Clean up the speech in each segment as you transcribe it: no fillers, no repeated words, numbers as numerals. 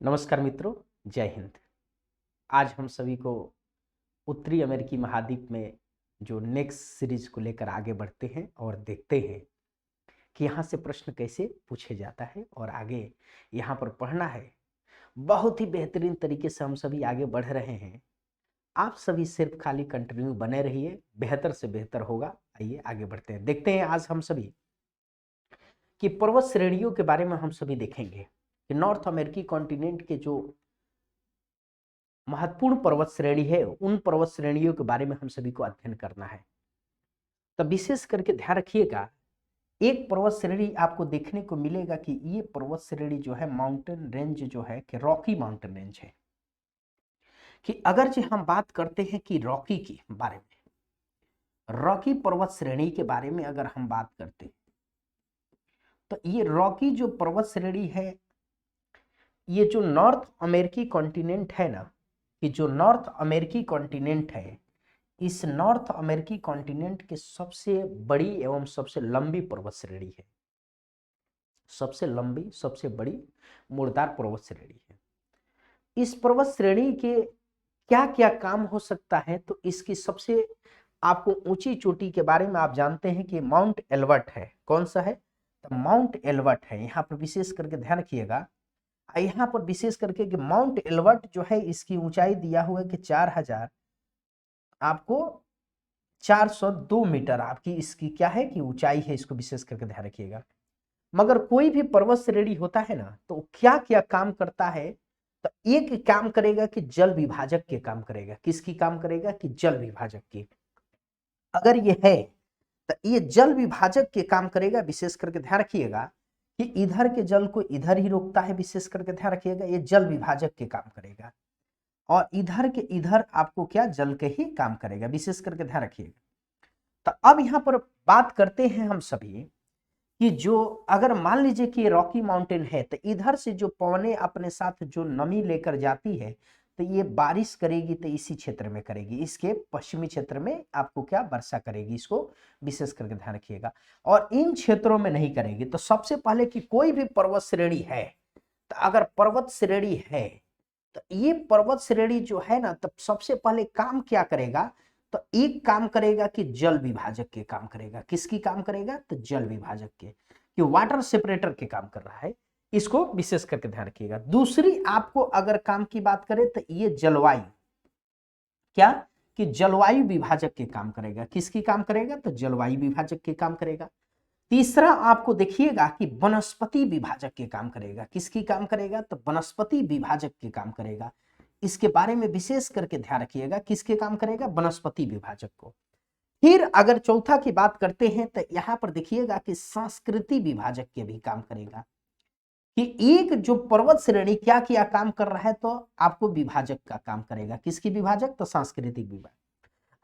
नमस्कार मित्रों, जय हिंद। आज हम सभी को उत्तरी अमेरिकी महाद्वीप में जो नेक्स्ट सीरीज को लेकर आगे बढ़ते हैं और देखते हैं कि यहाँ से प्रश्न कैसे पूछे जाता है और आगे यहाँ पर पढ़ना है। बहुत ही बेहतरीन तरीके से हम सभी आगे बढ़ रहे हैं। आप सभी सिर्फ खाली कंटिन्यू बने रहिए, बेहतर से बेहतर होगा। आइए आगे बढ़ते हैं, देखते हैं आज हम सभी कि पर्वत श्रेणियों के बारे में हम सभी देखेंगे कि नॉर्थ अमेरिकी कॉन्टिनेंट के जो महत्वपूर्ण पर्वत श्रेणी है उन पर्वत श्रेणियों के बारे में हम सभी को अध्ययन करना है। तो विशेष करके ध्यान रखिएगा, एक पर्वत श्रेणी आपको देखने को मिलेगा कि ये पर्वत श्रेणी जो है माउंटेन रेंज जो है कि रॉकी माउंटेन रेंज है। कि अगर जो हम बात करते हैं कि रॉकी के बारे में, रॉकी पर्वत श्रेणी के बारे में अगर हम बात करते हैं तो ये रॉकी जो पर्वत श्रेणी है, ये जो नॉर्थ अमेरिकी कॉन्टिनेंट है ना, कि जो नॉर्थ अमेरिकी कॉन्टिनेंट है, इस नॉर्थ अमेरिकी कॉन्टिनेंट के सबसे बड़ी एवं सबसे लंबी पर्वत श्रेणी है। सबसे लंबी, सबसे बड़ी मुर्दार पर्वत श्रेणी है। इस पर्वत श्रेणी के क्या क्या काम हो सकता है, तो इसकी सबसे आपको ऊंची चोटी के बारे में आप जानते हैं कि माउंट एल्बर्ट है। कौन सा है? तो माउंट एल्बर्ट है। यहाँ पर विशेष करके ध्यान रखिएगा, यहाँ पर विशेष करके कि माउंट एल्बर्ट जो है इसकी ऊंचाई दिया हुआ है कि 4,402 मीटर आपकी इसकी क्या है कि ऊंचाई है। इसको विशेष करके ध्यान रखिएगा। मगर कोई भी पर्वत श्रेणी होता है ना, तो क्या क्या काम करता है? तो एक काम करेगा कि जल विभाजक के काम करेगा। किसकी काम करेगा? कि जल विभाजक की। अगर ये है तो ये जल विभाजक के काम करेगा। विशेष करके ध्यान रखिएगा कि इधर के जल को इधर ही रोकता है। विशेष करके ध्यान रखिएगा, ये जल विभाजक के काम करेगा और इधर के इधर आपको क्या जल के ही काम करेगा। विशेष करके ध्यान रखिएगा। तो अब यहाँ पर बात करते हैं हम सभी कि जो अगर मान लीजिए कि रॉकी माउंटेन है, तो इधर से जो पवनें अपने साथ जो नमी लेकर जाती है, तो ये बारिश करेगी तो इसी क्षेत्र में करेगी, इसके पश्चिमी क्षेत्र में आपको क्या वर्षा करेगी। इसको विशेष करके ध्यान रखिएगा और इन क्षेत्रों में नहीं करेगी। तो सबसे पहले कि कोई भी पर्वत श्रेणी है, तो अगर पर्वत श्रेणी है तो ये पर्वत श्रेणी जो है ना, तब सबसे पहले काम क्या करेगा? तो एक काम करेगा कि जल विभाजक के काम करेगा। किसकी काम करेगा? तो जल विभाजक के, कि वाटर सेपरेटर के काम कर रहा है। इसको विशेष करके ध्यान रखिएगा। दूसरी आपको अगर काम की बात करें तो ये जलवायु, क्या कि जलवायु विभाजक के काम करेगा। किसकी काम करेगा? तो जलवायु विभाजक के काम करेगा। तीसरा आपको देखिएगा कि वनस्पति विभाजक के काम करेगा। किसकी काम करेगा? तो वनस्पति विभाजक के काम करेगा। इसके बारे में विशेष करके ध्यान रखिएगा, किसके काम करेगा? वनस्पति विभाजक को। फिर अगर चौथा की बात करते हैं तो यहां पर देखिएगा कि संस्कृति विभाजक के भी काम करेगा। कि एक जो पर्वत श्रेणी क्या किया काम कर रहा है, तो आपको विभाजक का काम करेगा। किसकी विभाजक? तो सांस्कृतिक विभाजक।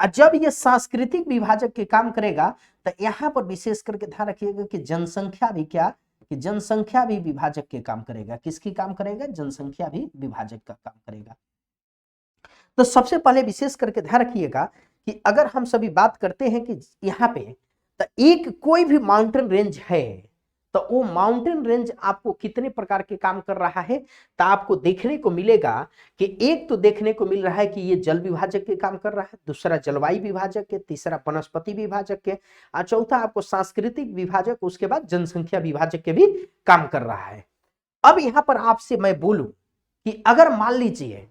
और जब ये सांस्कृतिक विभाजक के काम करेगा तो यहां पर विशेष करके ध्यान रखिएगा कि जनसंख्या भी क्या, कि जनसंख्या भी विभाजक के काम करेगा। किसकी काम करेगा? जनसंख्या भी विभाजक का काम करेगा। तो सबसे पहले विशेष करके ध्यान रखिएगा कि अगर हम सभी बात करते हैं कि यहाँ पे तो एक कोई भी माउंटेन रेंज है, तो वो माउंटेन रेंज आपको कितने प्रकार के काम कर रहा है, तो आपको देखने को मिलेगा कि एक तो देखने को मिल रहा है कि ये जल विभाजक के काम कर रहा है, दूसरा जलवायु विभाजक के, तीसरा वनस्पति विभाजक के, और चौथा आपको सांस्कृतिक विभाजक, उसके बाद जनसंख्या विभाजक के भी काम कर रहा है। अब यहां पर आपसे मैं बोलूं कि अगर मान लीजिए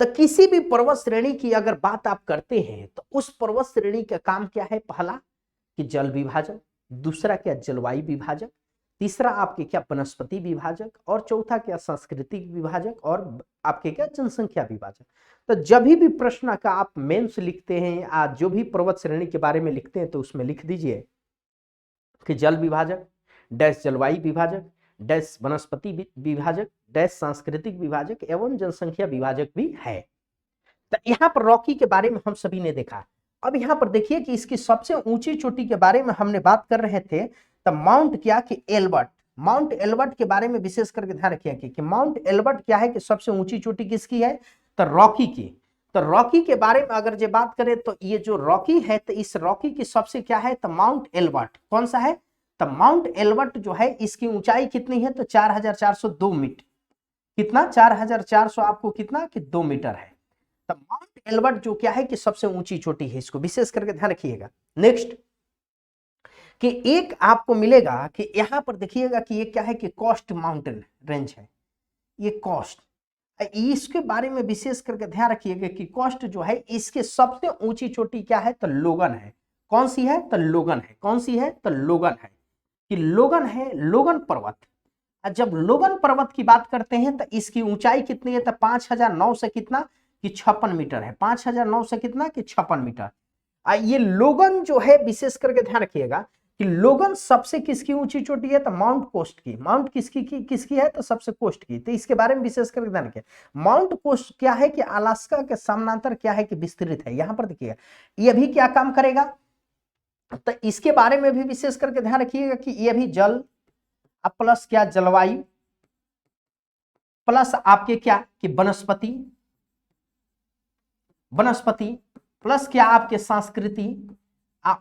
तो किसी भी पर्वत श्रेणी की अगर बात आप करते हैं तो उस पर्वत श्रेणी का काम क्या है? पहला कि जल विभाजक, दूसरा क्या जलवायु विभाजक, तीसरा आपके क्या वनस्पति विभाजक, और चौथा क्या सांस्कृतिक विभाजक, और आपके क्या जनसंख्या विभाजक। तो जब भी प्रश्न का आप मेंस लिखते हैं, आज जो भी पर्वत श्रेणी के बारे में लिखते हैं, तो उसमें लिख दीजिए कि जल विभाजक डैश जलवायु विभाजक डैश वनस्पति विभाजक डैश सांस्कृतिक विभाजक एवं जनसंख्या विभाजक भी है। तो यहाँ पर रॉकी के बारे में हम सभी ने देखा। अब यहाँ पर देखिए कि इसकी सबसे ऊंची चोटी के बारे में हमने बात कर रहे थे, तो माउंट क्या कि एल्बर्ट, माउंट एल्बर्ट के बारे में विशेष करके ध्यान रखिए कि माउंट एल्बर्ट क्या है कि सबसे ऊंची चोटी किसकी है? तो रॉकी की। तो रॉकी के बारे में अगर जो बात करें तो ये जो रॉकी है, तो इस रॉकी की सबसे क्या है? तो माउंट एल्बर्ट। कौन सा है? तो माउंट एल्बर्ट जो है इसकी ऊंचाई कितनी है? तो 4,402 मीटर। कितना 4400 आपको कितना कि 2 मीटर है। तो माउंट एल्बर्ट जो क्या है कि सबसे ऊंची चोटी है, इसको विशेष करके ध्यान रखिएगा। नेक्स्ट कि एक आपको मिलेगा कि यहां पर देखिएगा कि ये क्या है कि कॉस्ट माउंटेन रेंज है, ये कॉस्ट, इसके बारे में विशेष करके ध्यान रखिएगा कि कॉस्ट जो है इसके सबसे ऊंची चोटी क्या है तो लोगन है। कौन सी है तो लोगन है। कौन सी है तो लोगन है, कि लोगन है, लोगन पर्वत। जब लोगन पर्वत की बात करते हैं तो इसकी ऊंचाई कितनी है तो 5009 से कितना कि 56 मीटर है। 5009 से कितना कि 56 मीटर। ये लोगन जो है विशेष करके ध्यान रखिएगा कि लोगन सबसे किसकी ऊंची चोटी है तो माउंट कोस्ट की। माउंट किसकी है तो सबसे कोस्ट की। तो इसके बारे में विशेष करके ध्यान रखिए। माउंट कोस्ट क्या है कि अलास्का के समानांतर क्या है कि विस्तृत है। यहां पर देखिएगा ये भी क्या काम करेगा, तो इसके बारे में भी विशेष करके ध्यान रखिएगा कि ये भी जल प्लस क्या जलवायु प्लस आपके क्या कि वनस्पति प्लस क्या आपके संस्कृति,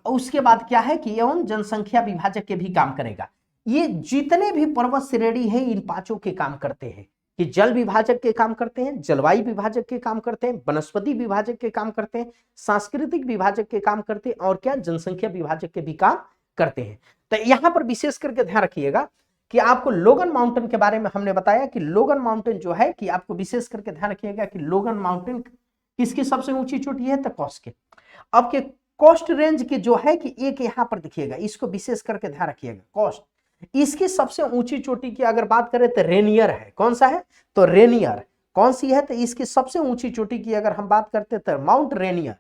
उसके बाद क्या है कि एवं जनसंख्या विभाजक के भी काम करेगा। ये जितने भी पर्वत श्रेणी है इन पांचों के काम करते हैं कि जल विभाजक के काम करते हैं, जलवायु विभाजक के काम करते हैं, वनस्पति विभाजक के काम करते हैं, सांस्कृतिक विभाजक के काम करते हैं और क्या जनसंख्या विभाजक के भी काम करते हैं। तो यहां पर विशेष करके ध्यान रखिएगा कि आपको लोगन माउंटेन के बारे में हमने बताया कि लोगन माउंटेन जो है कि आपको विशेष करके ध्यान रखिएगा कि लोगन माउंटेन किसकी सबसे ऊंची चोटी है तो कॉस्ट के। अब के कॉस्ट रेंज की जो है कि एक यहां पर देखिएगा, इसको विशेष करके ध्यान रखिएगा। कॉस्ट इसकी सबसे ऊंची चोटी की अगर बात करें तो रेनियर है। कौन सा है तो रेनियर। कौन सी है तो इसकी सबसे ऊंची चोटी की अगर हम बात करते हैं तो माउंट रेनियर।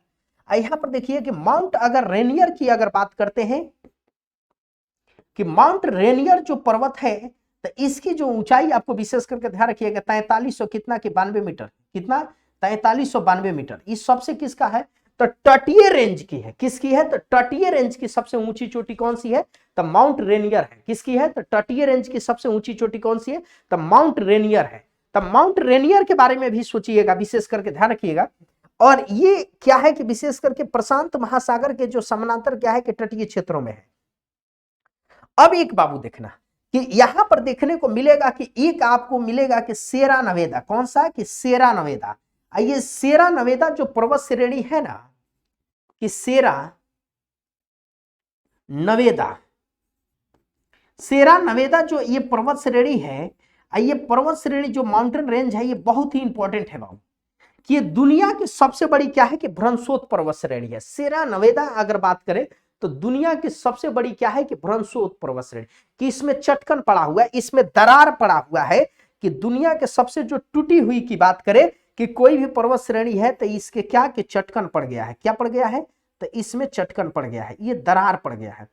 यहां पर देखिए कि माउंट अगर रेनियर की अगर बात करते हैं कि माउंट रेनियर जो पर्वत है तो इसकी जो ऊंचाई आपको विशेष करके ध्यान रखिएगा 4300 कितना कि 92 मीटर, कितना 4392 मीटर। इस सबसे किसका है तो तटीय रेंज की है। किसकी है तो तटीय रेंज की सबसे ऊंची चोटी कौन सी है तो माउंट रेनियर है। किसकी है तो तटीय रेंज की सबसे ऊंची चोटी कौन सी है तो माउंट रेनियर है। तो माउंट रेनियर के बारे में भी सोचिएगा, विशेष करके ध्यान रखिएगा। और ये क्या है कि विशेष करके प्रशांत महासागर के जो समानांतर क्या है कि तटीय क्षेत्रों में है। अब एक बाबू देखना कि यहां पर देखने को मिलेगा कि एक आपको मिलेगा कि सेरा नवेदा। कौन सा कि सेरा नवेदा। ये सेरा नवेदा जो पर्वत श्रेणी है ना कि सेरा नवेदा जो ये पर्वत श्रेणी है, ये पर्वत श्रेणी जो माउंटेन रेंज है ये बहुत ही इंपॉर्टेंट है बाबू कि ये दुनिया की सबसे बड़ी क्या है कि भ्रंशोत पर्वत श्रेणी है। सेरा नवेदा अगर बात करें तो दुनिया की सबसे बड़ी क्या है कि भ्रंशोत पर्वत श्रेणी, कि इसमें चटकन पड़ा हुआ है, इसमें दरार पड़ा हुआ है, कि दुनिया के सबसे जो टूटी हुई की बात करें कि कोई भी पर्वत श्रेणी है तो इसके क्या कि चटकन पड़ गया है। क्या पड़ गया है तो इसमें चटकन पड़ गया है, ये दरार पड़ गया है।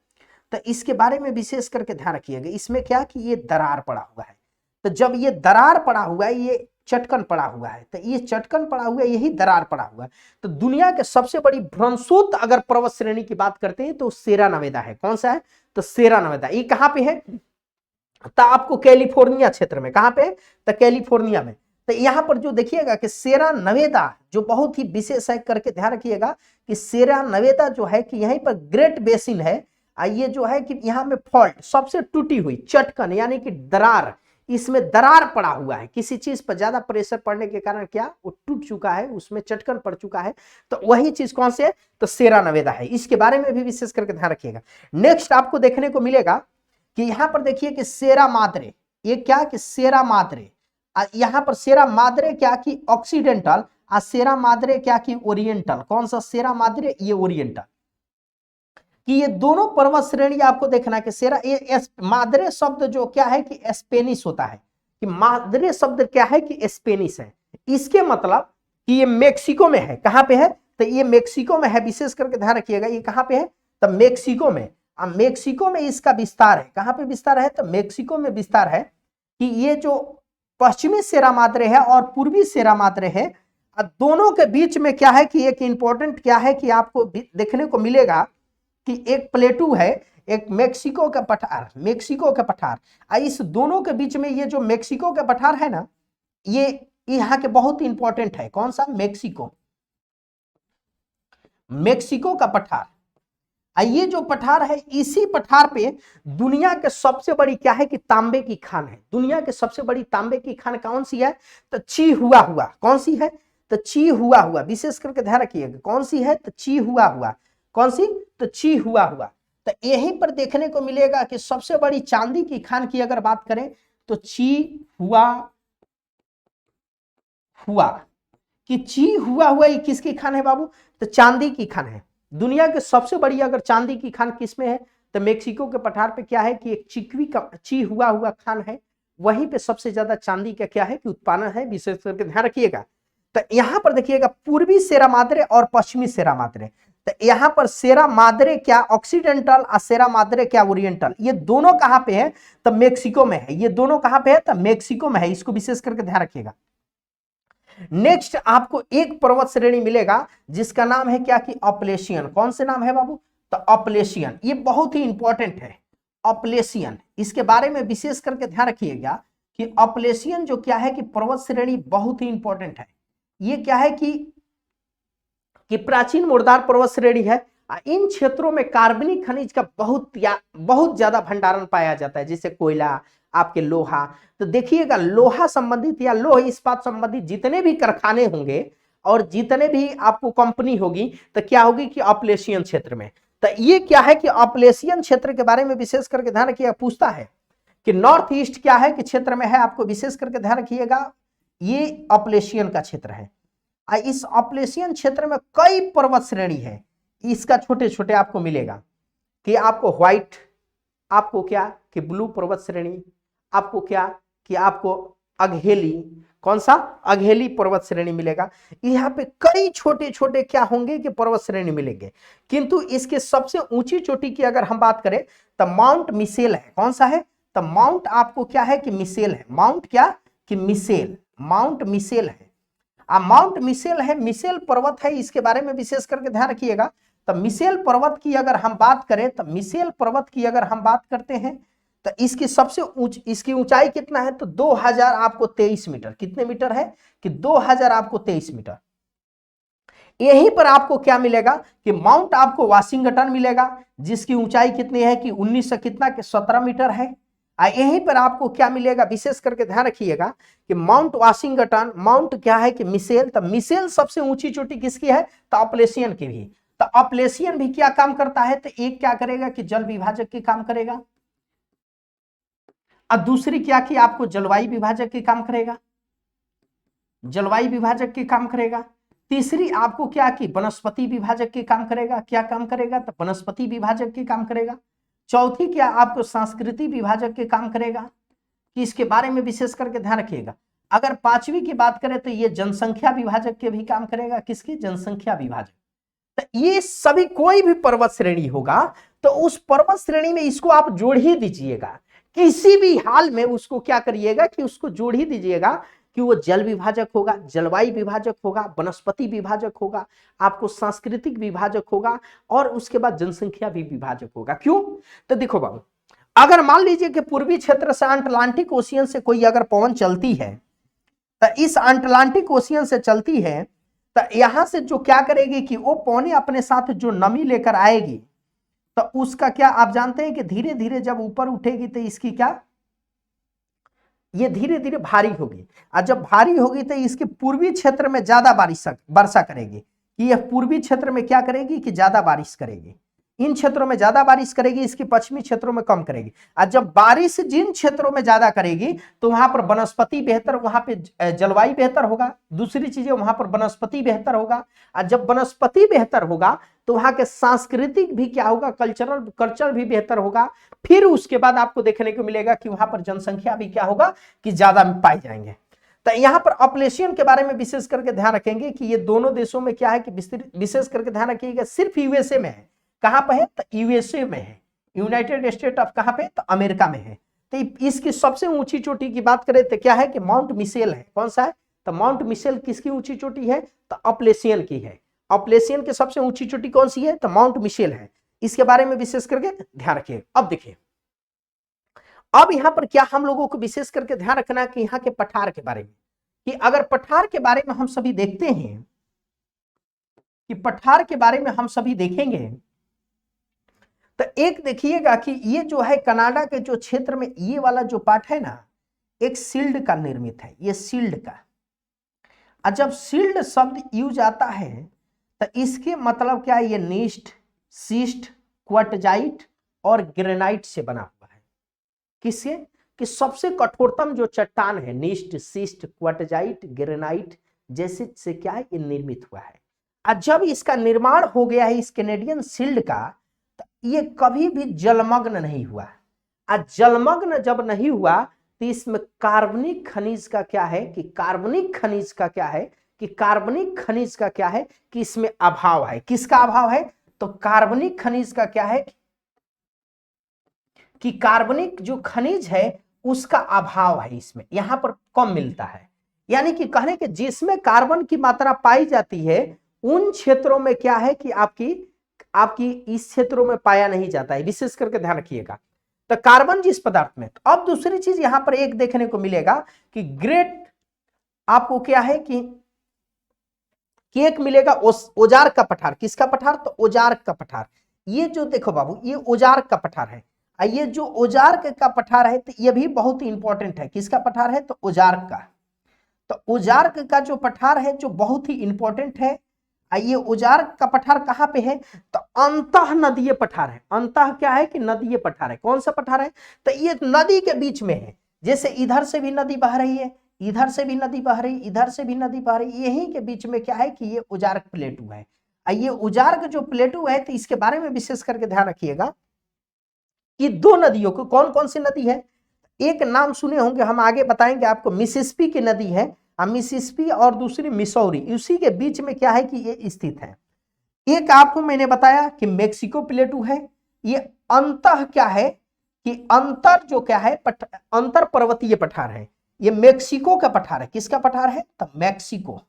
तो इसके बारे में विशेष करके ध्यान रखिएगा, इसमें क्या कि ये दरार पड़ा हुआ है। तो जब ये दरार पड़ा हुआ है, ये चटकन पड़ा हुआ है, तो ये चटकन पड़ा हुआ है, यही दरार पड़ा हुआ है। तो दुनिया के सबसे बड़ी भ्रंशोत अगर पर्वत श्रेणी की बात करते हैं तो सेरा नवेदा है। कौन सा है तो सेरा नवेदा। ये कहां पे है तो आपको कैलिफोर्निया क्षेत्र में। कहां पे है तो कैलिफोर्निया में। तो यहां पर जो देखिएगा कि सेरा नवेदा जो बहुत ही विशेष है करके ध्यान रखिएगा कि सेरा नवेदा जो है कि यहीं पर ग्रेट बेसिन है। ये जो है कि यहां में फॉल्ट सबसे टूटी हुई चटकन यानी कि दरार, इसमें दरार पड़ा हुआ है। किसी चीज पर ज्यादा प्रेशर पड़ने के कारण क्या वो टूट चुका है, उसमें चटकन पड़ चुका है। तो वही चीज कौन से है तो सेरा नवेदा है। इसके बारे में भी विशेष करके ध्यान रखिएगा। नेक्स्ट आपको देखने को मिलेगा कि यहां पर देखिए कि सेरा माद्रे, ये क्या कि सेरा माद्रे, यहां पर सेरा माद्रे क्या कि ऑक्सीडेंटल और सेरा माद्रे क्या कि ओरिएंटल। कौन सा सेरा माद्रे ये ओरिएंटल, कि ये दोनों पर्वत श्रेणी आपको देखना है कि सेरा ये माद्रे शब्द जो क्या है कि स्पेनिश होता है, कि माद्रे शब्द क्या है कि स्पेनिश है। इसके मतलब कि ये मेक्सिको में है। कहां पे है तो ये मेक्सिको में है। विशेष करके ध्यान रखिएगा ये कहां पे है तो मेक्सिको में। अब मेक्सिको में इसका विस्तार है। कहां पे विस्तार है तो मेक्सिको में विस्तार है। कि ये जो पश्चिमी सेरा माद्रे है और पूर्वी सेरा माद्रे है, दोनों के बीच में क्या है कि एक इंपॉर्टेंट क्या है कि आपको देखने को मिलेगा कि एक प्लेटू है, एक मेक्सिको का पठार। इस दोनों के बीच में ये जो मेक्सिको का पठार है ना, ये यहाँ के बहुत इंपॉर्टेंट है। कौन सा मेक्सिको का पठार। ये जो पठार है, इसी पठार पे दुनिया के सबसे बड़ी क्या है कि तांबे की खान है। दुनिया के सबसे बड़ी तांबे की खान कौन सी है? तो ची हुआ हुआ। कौन सी है? तो ची हुआ हुआ, विशेष करके ध्यान रखिएगा। कौन सी है? तो ची हुआ हुआ। कौन सी? तो ची हुआ हुआ। तो यहीं पर देखने को मिलेगा कि सबसे बड़ी चांदी की खान की अगर बात करें तो ची हुआ हुआ, कि ची हुआ हुआ ये किसकी खान है बाबू? तो चांदी की खान है। दुनिया के सबसे बड़ी अगर चांदी की खान किसमें है तो मेक्सिको के पठार पे क्या है कि एक चिकवी का ची हुआ हुआ खान है, वहीं पे सबसे ज्यादा चांदी का क्या है कि उत्पादन है। विशेष करके ध्यान रखिएगा। तो यहां पर देखिएगा पूर्वी सेरा माद्रे और पश्चिमी सेरा माद्रे। तो यहां पर सेरा माद्रे क्या ऑक्सीडेंटल और सेरा माद्रे क्या ओरिएंटल, ये दोनों कहां पे है? तो मेक्सिको में है। ये दोनों कहां पे है? तो मेक्सिको में है। इसको विशेष करके ध्यान रखिएगा। नेक्स्ट आपको एक पर्वत श्रेणी मिलेगा जिसका नाम है क्या कि अपलेशियन। कौन से नाम है बाबू? तो अपलेशियन। ये बहुत ही इंपॉर्टेंट है अपलेशियन। इसके बारे में विशेष करके ध्यान रखिएगा कि अपलेशियन जो क्या है कि पर्वत श्रेणी बहुत ही इंपॉर्टेंट है। ये क्या है कि प्राचीन मुर्दार पर्वत श्रेणी है। इन क्षेत्रों में कार्बनिक खनिज का बहुत ज्यादा भंडारण पाया जाता है, जैसे कोयला, आपके लोहा। तो देखिएगा लोहा संबंधित या लोह इस्पात संबंधित जितने भी कारखाने होंगे और जितने भी आपको कंपनी होगी तो क्या होगी कि अपलेशियन क्षेत्र में। तो ये क्या है कि अपलेशियन क्षेत्र के बारे में विशेष करके ध्यान रखिएगा। पूछता है कि नॉर्थ ईस्ट क्या है कि क्षेत्र में है, आपको विशेष करके ध्यान रखिएगा। ये अपलेशियन का क्षेत्र है। इस अपलेशियन क्षेत्र में कई पर्वत श्रेणी है। इसका छोटे छोटे आपको मिलेगा कि आपको व्हाइट, आपको क्या कि ब्लू पर्वत श्रेणी, आपको क्या कि आपको अघेली, कौन सा? अघेली पर्वत श्रेणी मिलेगा। यहाँ पे कई छोटे छोटे क्या होंगे कि पर्वत श्रेणी मिलेंगे, किंतु इसके सबसे ऊंची चोटी की अगर हम बात करें तो माउंट मिसेल है। कौन सा है? तो माउंट आपको क्या है कि मिसेल है। माउंट क्या कि मिसेल, माउंट मिसेल है। माउंट मिसेल है, मिसेल पर्वत है। इसके बारे में विशेष करके ध्यान रखिएगा। तो मिसेल पर्वत की अगर हम बात करें तो मिसेल पर्वत की अगर हम बात करते हैं तो इसकी सबसे इसकी ऊंचाई कितना है? तो 2000 आपको 23 मीटर। कितने मीटर है कि 2000 आपको 23 मीटर। यहीं पर आपको क्या मिलेगा कि माउंट आपको वाशिंगटन मिलेगा, जिसकी ऊंचाई कितनी है कि 19 कितना के 17 मीटर है। यहीं पर आपको क्या मिलेगा विशेष करके ध्यान रखिएगा कि माउंट वाशिंगटन, माउंट क्या है कि मिसेल। तो मिसेल सबसे ऊंची चोटी किसकी है? तो अपलेशियन की भी। तो अपलेशियन भी क्या काम करता है? तो एक क्या करेगा कि जल विभाजक के काम करेगा, और दूसरी क्या कि आपको जलवायु विभाजक के काम करेगा, जलवायु विभाजक के काम करेगा। तीसरी आपको क्या कि वनस्पति विभाजक के काम करेगा। क्या काम करेगा? तो वनस्पति विभाजक के काम करेगा। चौथी क्या आपको संस्कृति विभाजक के काम करेगा, कि इसके बारे में विशेष करके ध्यान रखिएगा। अगर पांचवी की बात करें तो ये जनसंख्या विभाजक के भी काम करेगा। किसकी? जनसंख्या विभाजक। तो ये सभी कोई भी पर्वत श्रेणी होगा तो उस पर्वत श्रेणी में इसको आप जोड़ ही दीजिएगा। किसी भी हाल में उसको क्या करिएगा कि उसको जोड़ ही दीजिएगा कि वो जल विभाजक होगा, जलवायु विभाजक होगा, वनस्पति विभाजक होगा, आपको सांस्कृतिक विभाजक होगा, और उसके बाद जनसंख्या भी विभाजक होगा। क्यों? तो देखो बाबू, अगर मान लीजिए कि पूर्वी क्षेत्र से अटलांटिक ओशियन से कोई अगर पवन चलती है तो इस अटलांटिक ओशियन से चलती है तो यहां से जो क्या करेगी कि वो पौने अपने साथ जो नमी लेकर आएगी तो उसका क्या आप जानते हैं कि धीरे धीरे जब ऊपर उठेगी तो इसकी क्या, ये धीरे धीरे भारी होगी। और जब भारी होगी तो इसके पूर्वी क्षेत्र में ज्यादा वर्षा करेगी, कि यह पूर्वी क्षेत्र में क्या करेगी कि ज्यादा बारिश करेगी। इन क्षेत्रों में ज्यादा बारिश करेगी, इसके पश्चिमी क्षेत्रों में कम करेगी। और जब बारिश जिन क्षेत्रों में ज्यादा करेगी तो वहां पर वनस्पति बेहतर, वहां पे जलवायु बेहतर होगा। दूसरी चीजें वहां पर वनस्पति बेहतर होगा, और जब वनस्पति बेहतर होगा तो वहां के सांस्कृतिक भी क्या होगा, कल्चर भी बेहतर होगा। फिर उसके बाद आपको देखने को मिलेगा कि वहां पर जनसंख्या भी क्या होगा कि ज्यादा पाए जाएंगे। तो यहां पर अपलेशियन के बारे में विशेष करके ध्यान रखेंगे कि ये दोनों देशों में क्या है कि विशेष करके ध्यान रखिएगा, सिर्फ यूएसए में है। कहां पर है? तो यूएसए में है, यूनाइटेड स्टेट ऑफ कहां पे? तो अमेरिका में है। तो इसकी सबसे ऊंची चोटी की बात करें तो क्या है कि माउंट मिसेल है। कौन सा है? तो माउंट मिसेल किसकी ऊंची चोटी है? तो अपलेशियन की है। अपलेशियन की सबसे ऊंची चोटी कौन सी है? तो माउंट मिसेल है। इसके बारे में विशेष करके ध्यान रखिए। अब देखिए, अब यहां पर क्या हम लोगों को विशेष करके ध्यान रखना है कि यहाँ के पठार के बारे में, कि अगर पठार के बारे में हम सभी देखते हैं, कि पठार के बारे में हम सभी देखेंगे तो एक देखिएगा कि ये जो है कनाडा के जो क्षेत्र में ये वाला जो पार्ट है ना, एक सील्ड का निर्मित है, ये सील्ड का। और जब सील्ड शब्द यूज आता है तो इसके मतलब क्या है, ये नीस्ट, सीस्ट, क्वार्टजाइट और ग्रेनाइट से बना हुआ है। किससे? कि सबसे कठोरतम जो चट्टान है, नीस्ट, सीस्ट, क्वार्टजाइट, ग्रेनाइट जैसे से क्या है, ये निर्मित हुआ है। और जब इसका निर्माण हो गया है इस कैनेडियन सील्ड का, तो ये कभी भी जलमग्न नहीं हुआ। और जलमग्न जब नहीं हुआ तो इसमें कार्बनिक खनिज का क्या है कि कार्बनिक खनिज का क्या है कि कार्बनिक खनिज का क्या है कि इसमें अभाव है। किसका अभाव है? तो कार्बनिक खनिज का क्या है कि कार्बनिक जो खनिज है उसका अभाव है, इसमें यहां पर कम मिलता है। यानी कि कहने के जिसमें कार्बन की मात्रा पाई जाती है उन क्षेत्रों में क्या है कि आपकी इस क्षेत्रों में पाया नहीं जाता है, विशेष करके ध्यान रखिएगा। तो कार्बन जिस पदार्थ में, तो अब दूसरी चीज यहां पर एक देखने को मिलेगा कि ग्रेट आपको क्या है कि एक मिलेगा ओजार का पठार। किसका पठार? तो ओजार का पठार। ये जो देखो बाबू, ये ओजार का पठार है। ये जो ओजार्क का पठार है तो ये भी बहुत ही इंपॉर्टेंट है। किसका पठार है? तो ओजार्क का। तो ओजार्क का जो पठार है जो बहुत ही इंपॉर्टेंट है। ये ओजार्क का पठार कहां पे है? तो अंतः नदीय पठार है। अंतः क्या है कि नदीय पठार है। कौन सा पठार है? तो ये नदी के बीच में है। जैसे इधर से भी नदी बह रही है, इधर से भी नदी बह रही, इधर से भी नदी बह रही, यहीं के बीच में क्या है कि ये ओजार्क प्लेटू है। ये ओजार्क जो प्लेटू है तो इसके बारे में विशेष करके ध्यान रखिएगा कि दो नदियों को, कौन कौन सी नदी है? एक नाम सुने होंगे, हम आगे बताएंगे आपको, मिसिसिपी की नदी है, मिसिसिपी, और दूसरी मिसौरी, उसी के बीच में क्या है कि ये स्थित है। एक आपको मैंने बताया कि मेक्सिको प्लेटू है। ये अंतः क्या है कि अंतर जो क्या है अंतर पर्वतीय पठार है। ये मेक्सिको का पठार है। किसका पठार है? तो मैक्सिको।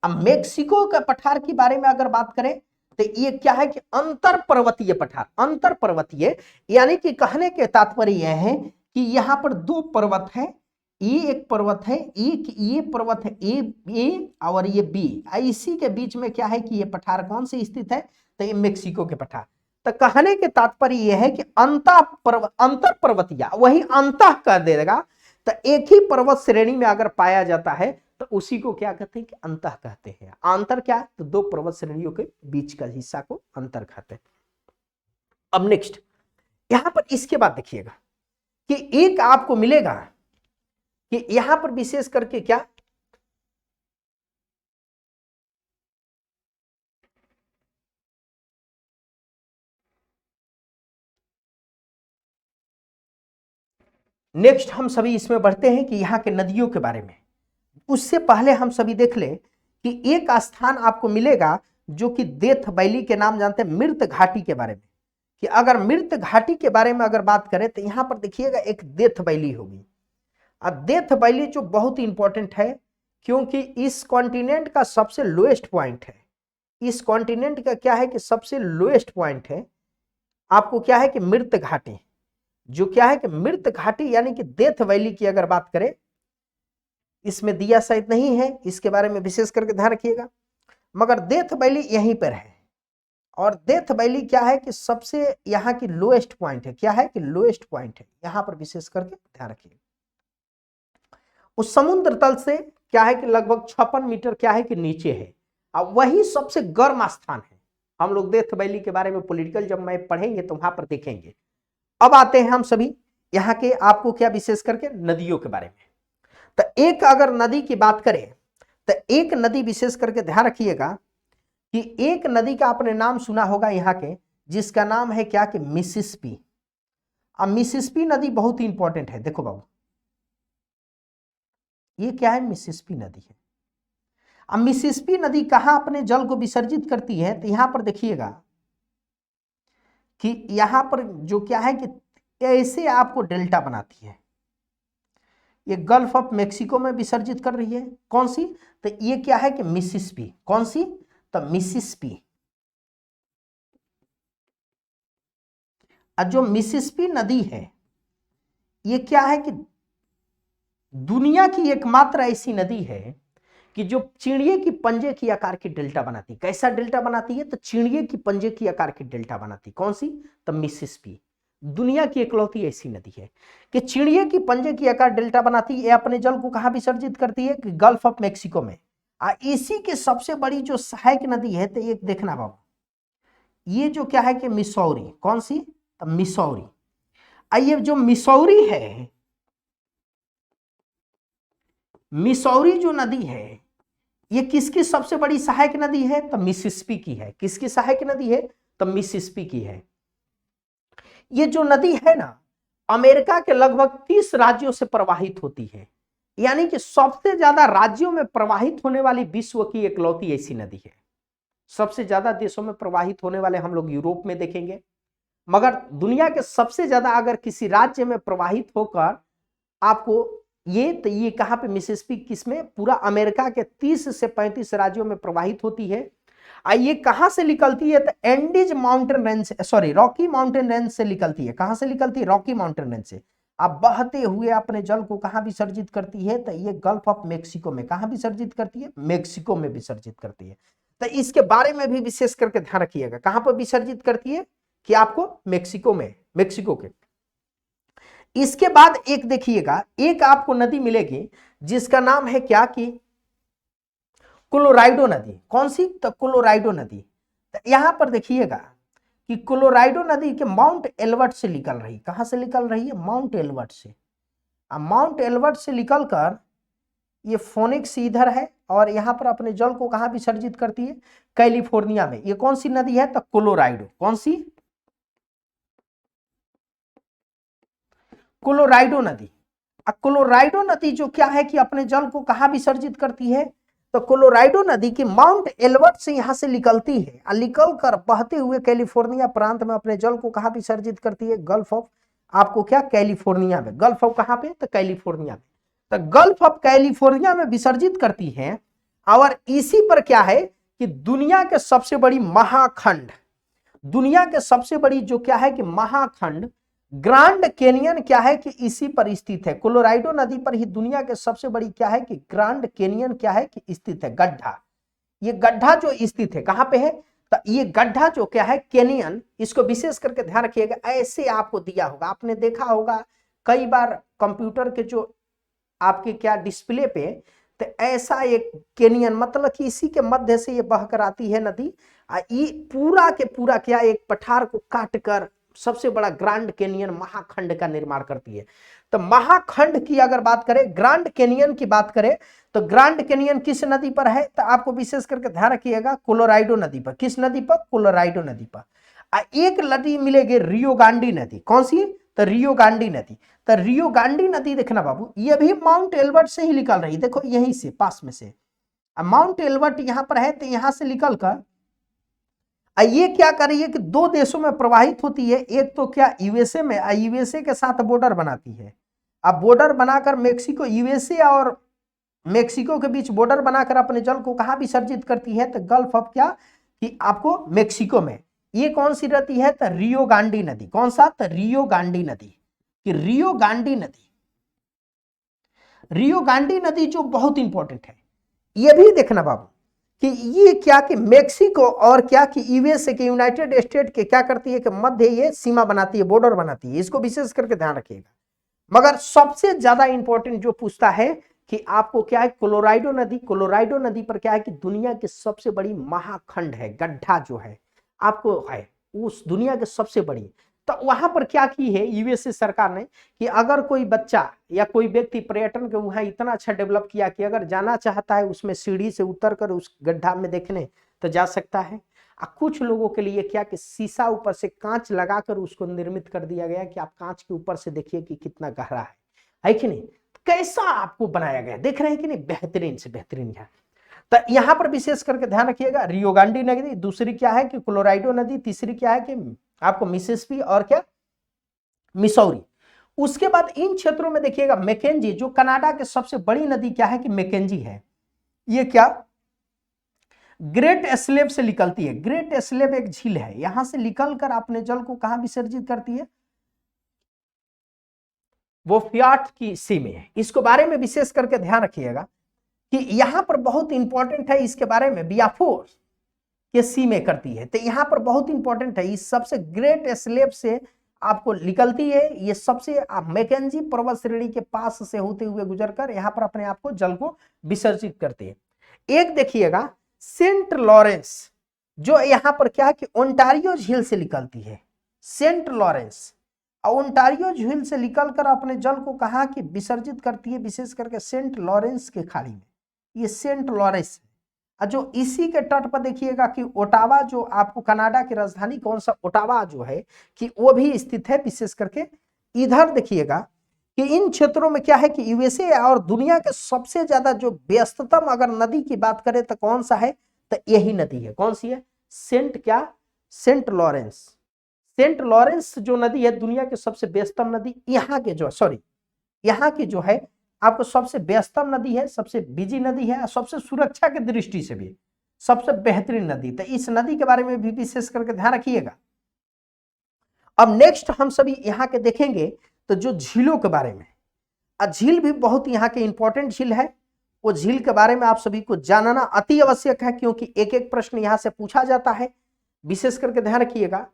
अब मेक्सिको का पठार के बारे में अगर बात करें तो ये क्या है कि अंतर पर्वतीय पठार। अंतर पर्वतीय यानी कि कहने के तात्पर्य यह है कि यहां पर दो पर्वत है, ये एक पर्वत है, एक ये पर्वत है ए और ये बी, इसी के बीच में क्या है कि ये पठार कौन से स्थित है? तो ये मेक्सिको के पठार। तो कहने के तात्पर्य यह है कि अंतर पर्वतीय, वही अंतः कर देगा। तो एक ही पर्वत श्रेणी में अगर पाया जाता है तो उसी को क्या कहते हैं कि अंतः कहते हैं। अंतर क्या है? तो दो पर्वत श्रेणियों के बीच का हिस्सा को अंतर कहते हैं। अब नेक्स्ट यहां पर इसके बाद देखिएगा कि एक आपको मिलेगा कि यहां पर विशेष करके क्या, नेक्स्ट हम सभी इसमें बढ़ते हैं कि यहां के नदियों के बारे में। उससे पहले हम सभी देख ले कि एक स्थान आपको मिलेगा जो कि देथ वैली के नाम जानते हैं, मृत घाटी के बारे में। कि अगर मृत घाटी के बारे में अगर बात करें तो यहां पर देखिएगा एक देथ वैली होगी। अब डेथ वैली जो बहुत ही इंपॉर्टेंट है क्योंकि इस कॉन्टिनेंट का सबसे लोएस्ट पॉइंट है। इस कॉन्टिनेंट का क्या है कि सबसे लोएस्ट पॉइंट है आपको क्या है कि मृत घाटी, जो क्या है कि मृत घाटी यानी कि डेथ वैली की अगर बात करें, इसमें दिया शायद नहीं है, इसके बारे में विशेष करके ध्यान रखिएगा, मगर डेथ वैली यहीं पर है। और डेथ वैली क्या है कि सबसे यहाँ की लोएस्ट पॉइंट है। क्या है कि लोएस्ट पॉइंट है, यहां पर विशेष करके ध्यान रखिएगा। उस समुद्र तल से क्या है कि लगभग 56 मीटर क्या है कि नीचे है। अब वही सबसे गर्म स्थान है। हम लोग डेथ वैली के बारे में पॉलिटिकल जब मैं पढ़ेंगे तो वहां पर देखेंगे। अब आते हैं हम सभी यहाँ के आपको क्या विशेष करके नदियों के बारे में। तो एक अगर नदी की बात करें तो एक नदी विशेष करके ध्यान रखिएगा कि एक नदी का आपने नाम सुना होगा यहाँ के, जिसका नाम है क्या कि मिसिसिपी। अब मिसिसिपी नदी बहुत ही इंपॉर्टेंट है। देखो बाबू ये क्या है, मिसिसिपी नदी है। अब मिसिसिपी नदी कहां अपने जल को विसर्जित करती है तो यहां पर देखिएगा कि यहां पर जो क्या है कि ऐसे आपको डेल्टा बनाती है। ये गल्फ ऑफ मेक्सिको में विसर्जित कर रही है। कौन सी? तो ये क्या है कि मिसिसिपी। कौन सी? तो मिसिसिपी। और जो मिसिसिपी नदी है ये क्या है कि दुनिया की एकमात्र ऐसी नदी है कि जो चिड़िए की पंजे की आकार की डेल्टा बनाती, कैसा डेल्टा बनाती है, तो चिड़िए की पंजे की आकार की डेल्टा बनाती, कौन सी, तो मिसिसिपी। दुनिया की इकलौती ऐसी नदी है कि चिड़िए की पंजे की आकार डेल्टा बनाती है, अपने जल को कहां विसर्जित करती है, कि गल्फ ऑफ मेक्सिको में। इसी की सबसे बड़ी जो सहायक नदी है, तो एक देखना बाबू, ये जो क्या है कि मिसौरी, कौन सी, तो मिसौरी। ये जो मिसौरी है, मिसौरी जो नदी है, ये किसकी सबसे बड़ी सहायक नदी है, तो मिसिसिपी की है। किसकी सहायक नदी है, तो मिसिसिपी की है। ये जो नदी है ना, अमेरिका के लगभग 30 राज्यों से प्रवाहित होती है, यानी कि सबसे ज्यादा राज्यों में प्रवाहित होने वाली विश्व की इकलौती ऐसी नदी है। सबसे ज्यादा देशों में प्रवाहित होने वाले हम लोग यूरोप में देखेंगे, मगर दुनिया के सबसे ज्यादा अगर किसी राज्य में प्रवाहित होकर आपको ये, तो ये कहां पे, मिसिसिपी किसमें, पूरा अमेरिका के 30 से 35 राज्यों में प्रवाहित होती है। ये कहां से निकलती है, तो Andes mountain range, sorry Rocky mountain range से निकलती है। कहां से निकलती है, रॉकी माउंटेन रेंज से। अब बहते हुए अपने जल को कहां विसर्जित करती है, तो ये गल्फ ऑफ मेक्सिको में। कहां विसर्जित करती है, मेक्सिको में विसर्जित करती है। तो इसके बारे में भी विशेष करके ध्यान रखिएगा, कहां पर विसर्जित करती है, कि आपको मेक्सिको में, मेक्सिको के। इसके बाद एक देखिएगा, एक आपको नदी मिलेगी जिसका नाम है क्या, कि कोलोराडो नदी। कौन सी, तो कोलोराडो नदी। तो यहां पर देखिएगा कि कोलोराडो नदी के माउंट एल्बर्ट से निकल रही, कहां से निकल रही है, माउंट एल्बर्ट से। माउंट एल्बर्ट से निकलकर ये फोनिक्स इधर है, और यहां पर अपने जल को कहां विसर्जित करती है, कैलिफोर्निया में। ये कौन सी नदी है, तो कोलोराडो। कौन सी, कोलोराडो नदी। कोलोराडो नदी जो क्या है कि अपने जल को कहां विसर्जित करती है, तो कोलोराडो नदी की माउंट एल्बर्ट से यहां से निकलती है, और निकल कर बहते हुए कैलिफोर्निया प्रांत में अपने जल को कहां विसर्जित करती है, गल्फ ऑफ, आपको क्या, कैलिफोर्निया में। गल्फ ऑफ कहां पे, तो कैलिफोर्निया में। तो गल्फ ऑफ कैलिफोर्निया में विसर्जित करती है। और इसी पर क्या है कि दुनिया के सबसे बड़ी महाखंड, दुनिया के सबसे बड़ी जो क्या है कि महाखंड ग्रांड कैनियन क्या है कि इसी पर स्थित है। कोलोराडो नदी पर ही दुनिया के सबसे बड़ी क्या है कि ग्रांड कैनियन क्या है कि स्थित है, गड्ढा। ये गड्ढा जो स्थित है कहां पे है, तो ये गड्ढा जो क्या है कैनियन, इसको विशेष करके ध्यान रखिएगा। ऐसे आपको दिया होगा, आपने देखा होगा कई बार कंप्यूटर के जो आपके क्या डिस्प्ले पे, तो ऐसा एक कैनियन, मतलब कि इसी के मध्य से ये बहकर आती है नदी। ये पूरा के पूरा क्या एक पठार को काट कर सबसे बड़ा ग्रांड कैनियन महाखंड का निर्माण करती है। तो महाखंड की अगर बात करें, ग्रांड कैनियन की बात करें, तो ग्रांड कैनियन किस नदी पर है, तो आपको विशेष करके ध्यान रखिएगा, कोलोराडो नदी पर। किस नदी पर, कोलोराडो नदी पर। एक नदी मिलेगी रियो गांडी नदी। कौन सी, तो रियो गांडी नदी। तो रियो गांडी नदी देखना बाबू, ये भी माउंट एल्बर्ट से ही निकल रही, देखो यहीं से पास में से। माउंट एल्बर्ट यहां पर है, तो यहां से निकल कर ये क्या कर रही है कि दो देशों में प्रवाहित होती है। एक तो क्या यूएसए में, यूएसए के साथ बॉर्डर बनाती है। अब बॉर्डर बनाकर मेक्सिको, यूएसए और मेक्सिको के बीच बॉर्डर बनाकर अपने जल को कहां विसर्जित करती है, तो गल्फ ऑफ क्या, कि आपको मेक्सिको में। ये कौन सी रहती है, तो रियो गांडी नदी। कौन सा, तो रियो गांडी नदी। कि रियो गांडी नदी, रियो गांडी नदी जो बहुत इंपॉर्टेंट है, ये भी देखना बाबू कि ये क्या कि मेक्सिको और क्या कि यूएसए के, यूनाइटेड स्टेट के क्या करती है कि मध्य ये सीमा बनाती है, बॉर्डर बनाती है। इसको विशेष करके ध्यान रखिएगा। मगर सबसे ज्यादा इंपॉर्टेंट जो पूछता है कि आपको क्या है, कोलोराडो नदी। कोलोराडो नदी पर क्या है कि दुनिया की सबसे बड़ी महाखंड है, गड्ढा जो है आपको है, उस दुनिया के सबसे बड़ी। तो वहां पर क्या की है यूएसए सरकार ने, कि अगर कोई बच्चा या कोई व्यक्ति पर्यटन के वहां इतना अच्छा डेवलप किया कि अगर जाना चाहता है उसमें सीढ़ी से उतर कर उस गड्ढा में देखने, तो जा सकता है। कुछ लोगों के लिए क्या कि शीशा ऊपर से कांच लगाकर उसको निर्मित कर दिया गया कि आप कांच के ऊपर से देखिए कि कितना गहरा है कि नहीं। कैसा आपको बनाया गया, देख रहे हैं कि नहीं, बेहतरीन से बेहतरीन है। तो यहां पर विशेष करके ध्यान रखिएगा, रियो गांडी नदी, दूसरी क्या है कि कोलोराडो नदी, तीसरी क्या है कि आपको मिसिसिपी, और क्या, मिसौरी। उसके बाद इन क्षेत्रों में देखिएगा मैकेंजी, जो कनाडा के सबसे बड़ी नदी क्या है कि मैकेंजी है। ये क्या ग्रेट स्लेव से निकलती है। ग्रेट स्लेव एक झील है, यहां से निकलकर अपने जल को कहां विसर्जित करती है, वो फ्याट की सी में है। इसको बारे में विशेष करके ध्यान रखिएगा कि यहां पर बहुत इंपॉर्टेंट है इसके बारे में, बियाफोर के सी में करती है, तो यहां पर बहुत इंपॉर्टेंट है, इस सबसे ग्रेट स्लेब से आपको निकलती है, ये सबसे आप मैकेंजी पर्वत श्रेणी के पास से होते हुए गुजरकर यहां पर अपने आप को जल को विसर्जित करते हैं। एक देखिएगा सेंट लॉरेंस, जो यहां पर क्या है कि ओंटारियो झील से निकलती है, सेंट लॉरेंस, ओंटारियो झील से निकलकर अपने जल को कहा कि विसर्जित करती है, विशेष करके सेंट लॉरेंस के खाड़ी में, ये सेंट लॉरेंस है। जो इसी के तट पर देखिएगा कि ओटावा, जो आपको कनाडा की राजधानी कौन सा ओटावा जो है कि वो भी स्थित है, विशेष करके इधर देखिएगा कि इन क्षेत्रों में क्या है कि यूएसए और दुनिया के सबसे ज्यादा जो व्यस्ततम अगर नदी की बात करें तो कौन सा है, तो यही नदी है, कौन सी है, सेंट लॉरेंस। सेंट लॉरेंस जो नदी है दुनिया के सबसे व्यस्तम नदी, यहाँ की जो है आपको सबसे व्यस्तम नदी है, सबसे बिजी नदी है, सबसे सुरक्षा की दृष्टि से भी सबसे बेहतरीन नदी, तो इस नदी के बारे में भी विशेष करके ध्यान रखिएगा। अब नेक्स्ट हम सभी यहाँ के देखेंगे तो जो झीलों के बारे में, झील भी बहुत यहाँ के इंपॉर्टेंट झील है, वो झील के बारे में आप सभी को जानना अति आवश्यक है, क्योंकि एक एक प्रश्न यहाँ से पूछा जाता है, विशेष करके ध्यान रखिएगा।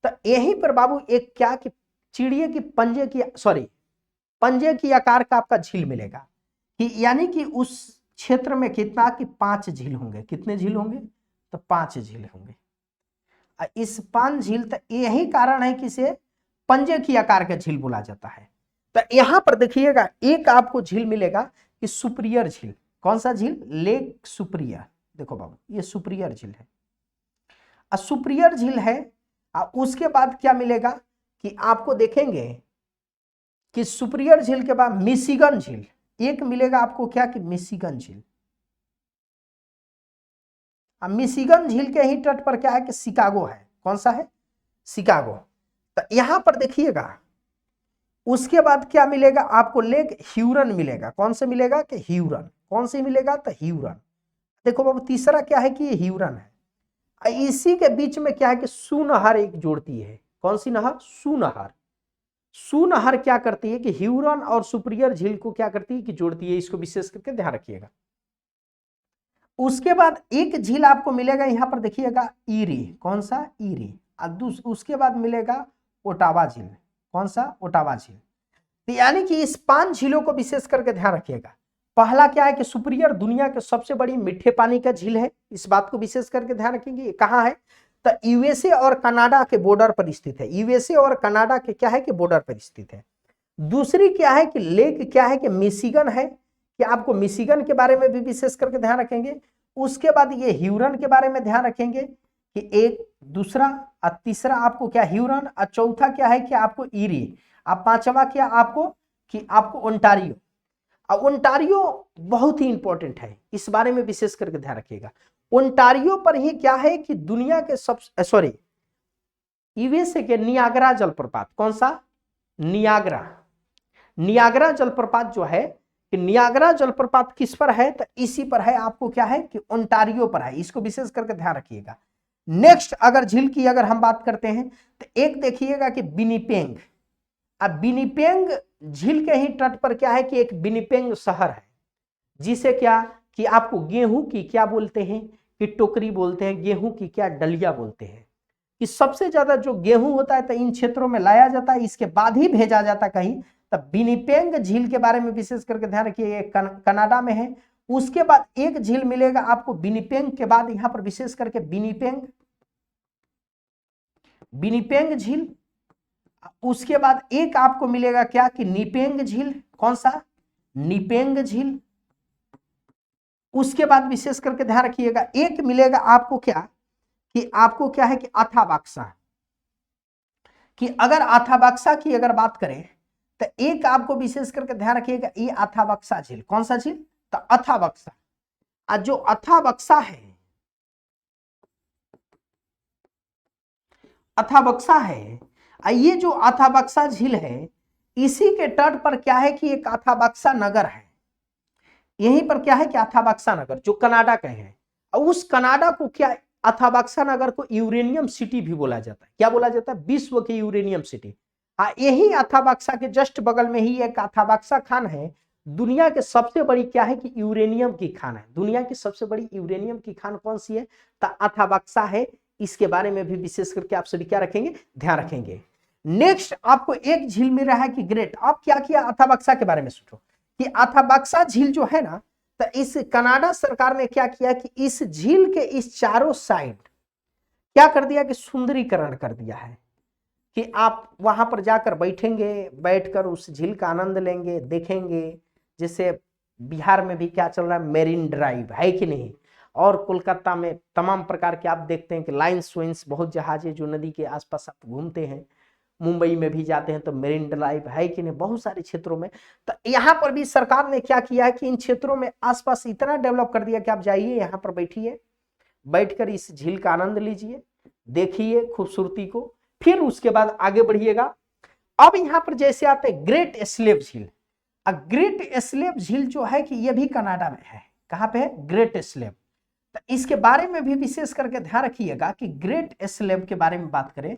तो यहीं पर बाबू एक क्या कि चिड़िए की पंजे की आकार का आपका झील मिलेगा, कि यानी कि उस क्षेत्र में कितना कि 5 झील होंगे, कितने झील होंगे, तो 5 झील होंगे। इस 5 झील, तो यही कारण है कि इसे पंजे की आकार का झील बोला जाता है। तो यहां पर देखिएगा एक आपको झील मिलेगा कि सुपीरियर झील, कौन सा झील, लेक सुपीरियर, देखो बाबू ये सुपीरियर झील है, सुपीरियर झील है। उसके बाद क्या मिलेगा कि आपको देखेंगे कि सुपीरियर झील के बाद मिशिगन झील एक मिलेगा आपको, क्या कि मिशिगन झील। मिशिगन झील के ही तट पर क्या है कि शिकागो है, कौन सा है, शिकागो। तो यहां पर देखिएगा उसके बाद क्या मिलेगा आपको, लेक ह्यूरन मिलेगा, कौन से मिलेगा कि ह्यूरन, कौन से मिलेगा, तो ह्यूरन। देखो बाबू तीसरा क्या है कि ये ह्यूरन है। इसी के बीच में क्या है कि सूनहर एक जोड़ती है, कौन सी नहर, सूनहर क्या करती है कि ह्यूरन और सुपीरियर झील को क्या करती है कि जोड़ती है, इसको विशेष करके ध्यान रखिएगा। उसके बाद एक झील आपको मिलेगा यहां पर देखिएगा ईरी, कौन सा, ईरी। उसके बाद मिलेगा ओटावा झील, कौन सा, ओटावा झील। तो यानी कि इस 5 झीलों को विशेष करके ध्यान रखिएगा। पहला क्या है कि सुपीरियर दुनिया के सबसे बड़ी मीठे पानी का झील है, इस बात को विशेष करके ध्यान रखेंगे। कहाँ है, तो यूएसए और कनाडा के बॉर्डर पर स्थित है, यूएसए और कनाडा के क्या है कि बॉर्डर पर स्थित है। दूसरी क्या है कि लेक क्या है कि मिशिगन है, कि आपको मिशिगन के बारे में भी विशेष करके ध्यान रखेंगे। उसके बाद ये ह्यूरन के बारे में ध्यान रखेंगे कि एक, दूसरा और तीसरा आपको क्या ह्यूरन, और चौथा क्या है कि आपको ईरी, और पांचवा क्या आपको कि आपको ओंटारियो। अब ओंटारियो बहुत ही इंपॉर्टेंट है, इस बारे में विशेष करके ध्यान रखिएगा। ओंटारियो पर ही क्या है कि दुनिया के यूएसए के नियाग्रा जलप्रपात, कौन सा, नियाग्रा जलप्रपात जो है कि नियाग्रा जलप्रपात किस पर है, तो इसी पर है, आपको क्या है कि ओंटारियो पर है, इसको विशेष करके ध्यान रखिएगा। नेक्स्ट अगर झील की अगर हम बात करते हैं तो एक देखिएगा कि विनिपेग। अब विनिपेग झील के ही तट पर क्या है कि एक विनिपेग शहर है, जिसे क्या कि आपको गेहूं की क्या बोलते हैं कि टोकरी बोलते हैं, गेहूं की क्या डलिया बोलते हैं, कि सबसे ज्यादा जो गेहूं होता है तो इन क्षेत्रों में लाया जाता है, इसके बाद ही भेजा जाता है कहीं। तब विनिपेग झील के बारे में विशेष करके ध्यान रखिए, कनाडा में है। उसके बाद एक झील मिलेगा आपको विनिपेग के बाद, यहां पर विशेष करके विनिपेग झील। उसके बाद एक आपको मिलेगा क्या कि निपेंग झील, कौन सा, निपेंग झील। उसके बाद विशेष करके ध्यान रखिएगा एक मिलेगा आपको क्या कि आपको क्या है कि अथाबाक्सा, कि अगर अथाबाक्सा की अगर बात करें तो एक आपको विशेष करके ध्यान रखिएगा ये अथाबक्सा झील, कौन सा झील, तो अथाबक्सा। और जो अथाबक्सा है, ये जो अथाबक्सा झील है इसी के तट पर क्या है कि एक अथाबक्सा नगर है, यहीं पर क्या है कि अथाबक्सा नगर जो कनाडा का है। और उस कनाडा को क्या, अथाबक्सा नगर को यूरेनियम सिटी भी बोला जाता है, क्या बोला जाता है, विश्व की यूरेनियम सिटी। यही अथाबक्सा के जस्ट बगल में ही एक अथाबक्सा खान है, दुनिया के सबसे बड़ी क्या है कि यूरेनियम की खान है। दुनिया की सबसे बड़ी यूरेनियम की खान कौन सी है? तो अथाबक्सा है। इसके बारे में भी विशेष करके आप सभी क्या रखेंगे, ध्यान रखेंगे। नेक्स्ट आपको एक झील मिल रहा है कि ग्रेट। अब क्या किया अथाबक्सा के बारे में सोचो कि अथाबक्सा झील जो है ना, तो इस कनाडा सरकार ने क्या किया कि इस झील के इस चारों साइड क्या कर दिया कि सुंदरीकरण कर दिया है कि आप वहां पर जाकर बैठेंगे, बैठकर उस झील का आनंद लेंगे, देखेंगे। जैसे बिहार में भी क्या चल रहा है, मेरीन ड्राइव है कि नहीं, और कोलकाता में तमाम प्रकार के आप देखते हैं कि लाइन्स वाइन्स बहुत जहाजें जो नदी के आसपास आप घूमते हैं। मुंबई में भी जाते हैं तो मेरीन ड्राइव है कि नहीं, बहुत सारे क्षेत्रों में। तो यहाँ पर भी सरकार ने क्या किया है कि इन क्षेत्रों में आसपास इतना डेवलप कर दिया कि आप जाइए यहाँ पर बैठिए, बैठकर इस झील का आनंद लीजिए, देखिए खूबसूरती को, फिर उसके बाद आगे बढ़िएगा। अब यहाँ पर जैसे आते हैं ग्रेट स्लेव झील। ग्रेट स्लेव झील जो है कि यह भी कनाडा में है। कहाँ पे है? Great slave. तो इसके बारे में भी विशेष करके ध्यान रखिएगा कि ग्रेट स्लेव के बारे में बात करें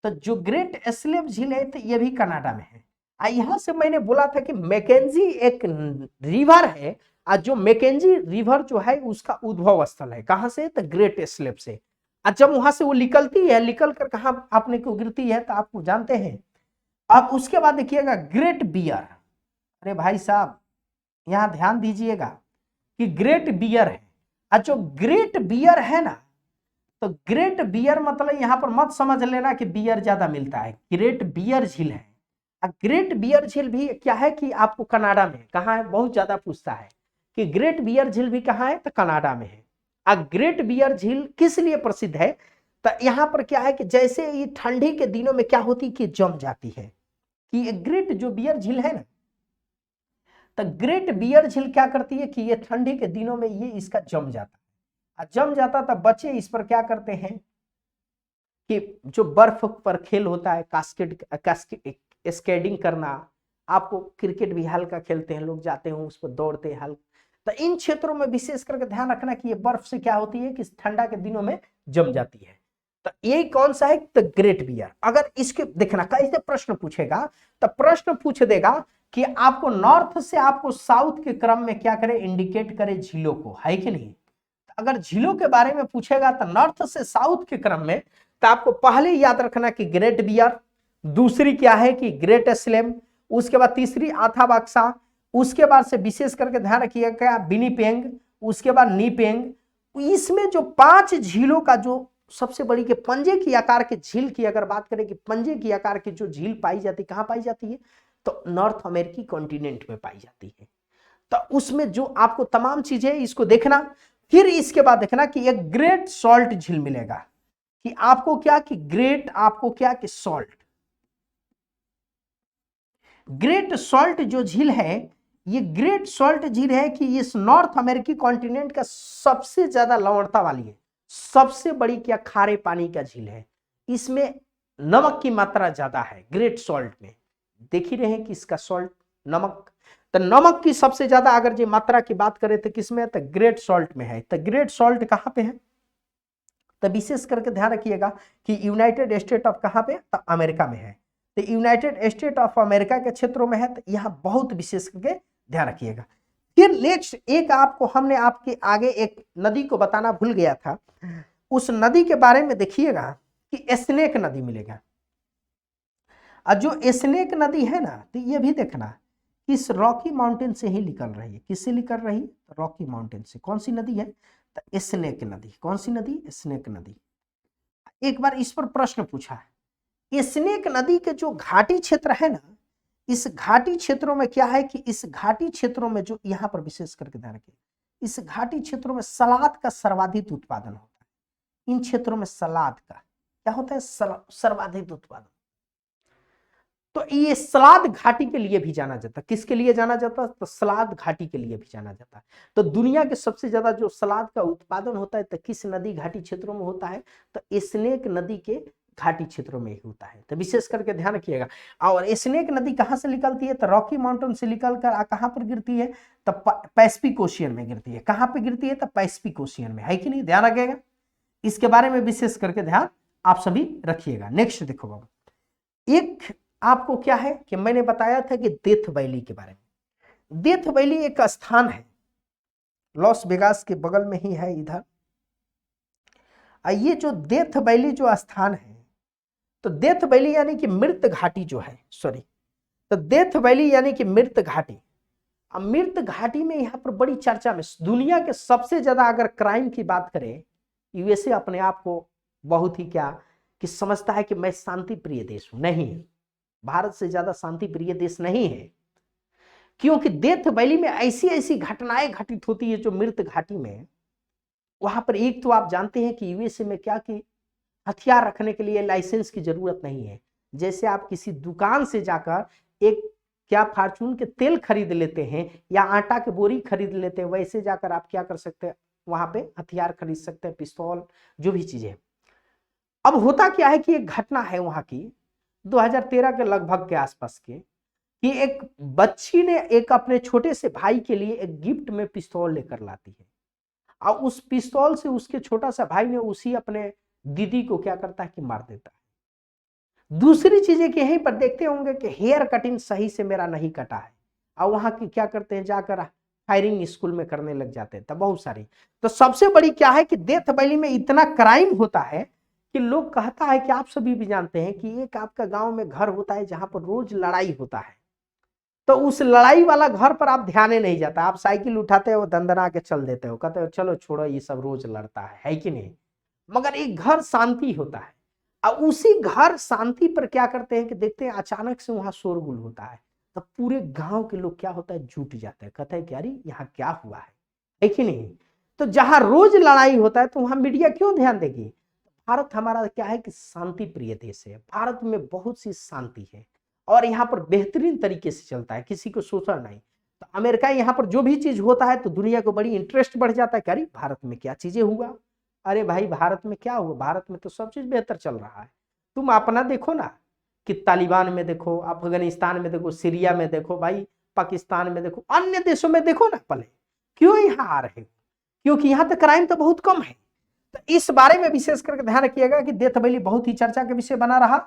तो जो ग्रेट स्लेव झील है तो यह भी कनाडा में है। यहां से मैंने बोला था कि मैकेंजी एक रिवर है, और जो मैकेंजी रिवर जो है उसका उद्भव स्थल है कहां से? तो ग्रेट स्लेव से। जब वहां से वो निकलती है, निकल कर कहां आपने को गिरती है तो आपको जानते हैं। अब उसके बाद देखिएगा ग्रेट बियर। अरे भाई साहब यहां ध्यान दीजिएगा कि ग्रेट बियर है। और जो ग्रेट बियर है ना, तो ग्रेट बियर मतलब यहां पर मत समझ लेना कि बियर ज्यादा मिलता है। ग्रेट बियर झील है। ग्रेट बियर झील भी क्या है कि आपको कनाडा में, कहाँ है, बहुत ज्यादा पूछता है कि ग्रेट बियर झील भी कहाँ है, तो कनाडा में है। ग्रेट बियर झील किस लिए प्रसिद्ध है? तो यहाँ पर क्या है कि जैसे ये ठंडी के दिनों में क्या होती कि जम जाती है, कि ग्रेट जो बियर झील है ना, तो ग्रेट बियर झील क्या करती है कि ये ठंडी के दिनों में ये इसका जम जाता है। जम जाता तब बच्चे इस पर क्या करते हैं कि जो बर्फ पर खेल होता है, स्केटिंग करना, आपको क्रिकेट भी हल्का खेलते हैं लोग, जाते हैं उस पर दौड़ते हैं हल्का। तो इन क्षेत्रों में विशेष करके ध्यान रखना कि ये बर्फ से क्या होती है कि ठंडा के दिनों में जम जाती है। तो ये कौन सा है? तो ग्रेट बियर। अगर इसके देखना कैसे प्रश्न पूछेगा, तो प्रश्न पूछ देगा कि आपको नॉर्थ से आपको साउथ के क्रम में क्या करे, इंडिकेट करे झीलों को, है कि नहीं। अगर झीलों के बारे में पूछेगा तो नॉर्थ से साउथ के क्रम में, तो आपको पहले याद रखना कि ग्रेट बियर, दूसरी क्या है कि ग्रेट स्लेम, उसके बाद तीसरी अथाबक्सा, उसके बाद से विशेष करके ध्यान रखिएगा विनिपेग, उसके बाद नीपेग। इसमें जो 5 झीलों का जो सबसे बड़ी के पंजे की आकार के झील की अगर बात करें कि पंजे की आकार की जो झील पाई जाती है, कहां पाई जाती है? तो नॉर्थ अमेरिकी कॉन्टिनेंट में पाई जाती है। तो उसमें जो आपको तमाम चीजें इसको देखना। फिर इसके बाद देखना कि एक ग्रेट सॉल्ट झील मिलेगा, कि आपको क्या कि ग्रेट, आपको क्या कि सॉल्ट। ग्रेट सॉल्ट जो झील है, ये ग्रेट सॉल्ट झील है कि इस नॉर्थ अमेरिकी कॉन्टिनेंट का सबसे ज्यादा लवणता वाली है, सबसे बड़ी क्या खारे पानी का झील है। इसमें नमक की मात्रा ज्यादा है ग्रेट सॉल्ट में। देख ही रहे हैं कि इसका सॉल्ट नमक, तो नमक की सबसे ज्यादा अगर जो मात्रा की बात करें तो किसमें है? तो ग्रेट सॉल्ट में है। तो ग्रेट सॉल्ट कहां पे है? तो विशेष करके ध्यान रखिएगा कि यूनाइटेड स्टेट ऑफ कहां पे? तो अमेरिका में है। तो यूनाइटेड स्टेट ऑफ अमेरिका के क्षेत्रों में है, तो यहां बहुत विशेष करके ध्यान रखिएगा। फिर नेक्स्ट एक आपको हमने आपके आगे एक नदी को बताना भूल गया था, उस नदी के बारे में देखिएगा कि स्नेक नदी मिलेगा। और जो स्नेक नदी है ना, तो ये भी देखना इस रॉकी माउंटेन से ही निकल रही है। किससे निकल रही? रॉकी माउंटेन से। कौन सी नदी है? तो स्नेक नदी। कौन सी नदी? स्नेक नदी। एक बार इस पर प्रश्न पूछा है। स्नेक नदी के जो घाटी क्षेत्र है ना, इस घाटी क्षेत्रों में क्या है कि इस घाटी क्षेत्रों में जो यहां पर विशेष करके ध्यान रखिए, इस घाटी क्षेत्रों में सलाद का सर्वाधिक उत्पादन होता है। इन क्षेत्रों में सलाद का क्या होता है? सर्वाधिक उत्पादन। तो ये सलाद घाटी के लिए भी जाना जाता है। किसके लिए जाना जाता है? तो सलाद घाटी के लिए भी जाना जाता है। तो दुनिया के सबसे ज्यादा जो सलाद का उत्पादन होता है तो किस नदी घाटी क्षेत्रों में होता है? तो स्नेक नदी के घाटी क्षेत्रों में ही होता है। तो विशेष करके ध्यान रखिएगा। और स्नेक नदी कहां से निकलती है? तो रॉकी माउंटेन से निकलकर कहां पर गिरती है? तो पैसिफिक ओशियन में गिरती है। कहां पर गिरती है? तो पैसिफिक ओशियन में, है कि नहीं? ध्यान रखिएगा, इसके बारे में विशेष करके ध्यान आप सभी रखिएगा। नेक्स्ट देखो बाबू, एक आपको क्या है कि मैंने बताया था कि डेथ वैली के बारे में। डेथ वैली एक स्थान है, लॉस वेगास के बगल में ही है इधर। ये जो डेथ वैली जो स्थान है, तो डेथ वैली यानी कि मृत घाटी जो है, सॉरी, तो डेथ वैली यानी कि मृत घाटी। अब मृत घाटी में यहाँ पर बड़ी चर्चा में, दुनिया के सबसे ज्यादा अगर क्राइम की बात करें, यूएसए अपने आप को बहुत ही क्या कि समझता है कि मैं शांति प्रिय देश हूं, नहीं, भारत से ज्यादा शांति प्रिय देश नहीं है, क्योंकि डेथ वैली में ऐसी ऐसी घटनाएं घटित होती है जो मृत घाटी में। वहां पर एक तो आप जानते हैं कि यूएसए में क्या कि हथियार रखने के लिए लाइसेंस की जरूरत नहीं है। जैसे आप किसी दुकान से जाकर एक क्या फार्चून के तेल खरीद लेते हैं या आटा के बोरी खरीद लेते हैं, वैसे जाकर आप क्या कर सकते हैं, वहां पे हथियार खरीद सकते हैं, पिस्तौल, जो भी चीजें। अब होता क्या है कि एक घटना है वहां की 2013 के लगभग के आसपास के, कि एक बच्ची ने एक अपने छोटे से भाई के लिए एक गिफ्ट में पिस्तौल लेकर लाती है, और उस पिस्तौल से उसके छोटा सा भाई ने उसी अपने दीदी को क्या करता है कि मार देता है। दूसरी चीजें कि यहीं पर देखते होंगे कि हेयर कटिंग सही से मेरा नहीं कटा है, और वहां की क्या करते हैं, जाकर फायरिंग स्कूल में करने लग जाते हैं, तब बहुत सारी। तो सबसे बड़ी क्या है कि डेथ वैली में इतना क्राइम होता है कि लोग कहता है कि आप सभी भी जानते हैं कि एक आपका गांव में घर होता है जहां पर रोज लड़ाई होता है, तो उस लड़ाई वाला घर पर आप ध्यान नहीं जाता, आप साइकिल उठाते हो, दंदना के चल देते हो, कहते हो चलो छोड़ो ये सब रोज लड़ता है कि नहीं। मगर एक घर शांति होता है, और उसी घर शांति पर क्या करते हैं कि देखते हैं अचानक से वहां शोरगुल होता है, तब पूरे गांव के लोग क्या होता है, जुट जाते हैं, कहते हैं कि अरे यहाँ क्या हुआ है कि नहीं। तो जहां रोज लड़ाई होता है तो वहां मीडिया क्यों ध्यान देगी। भारत हमारा क्या है कि शांति प्रिय देश है, भारत में बहुत सी शांति है, और यहाँ पर बेहतरीन तरीके से चलता है, किसी को शोषण नहीं। तो अमेरिका यहाँ पर जो भी चीज होता है तो दुनिया को बड़ी इंटरेस्ट बढ़ जाता है कि अरे भारत में क्या चीजें हुआ, अरे भाई भारत में क्या हुआ, भारत में तो सब चीज बेहतर चल रहा है। तुम अपना देखो ना, कि तालिबान में देखो, अफगानिस्तान में देखो, सीरिया में देखो, भाई पाकिस्तान में देखो, अन्य देशों में देखो ना, पहले क्यों यहाँ आ रहे हो, क्योंकि यहाँ पे क्राइम तो बहुत कम है। तो इस बारे में विशेष करके ध्यान रखिएगा कि डेथ वैली बहुत ही चर्चा के विषय बना रहा।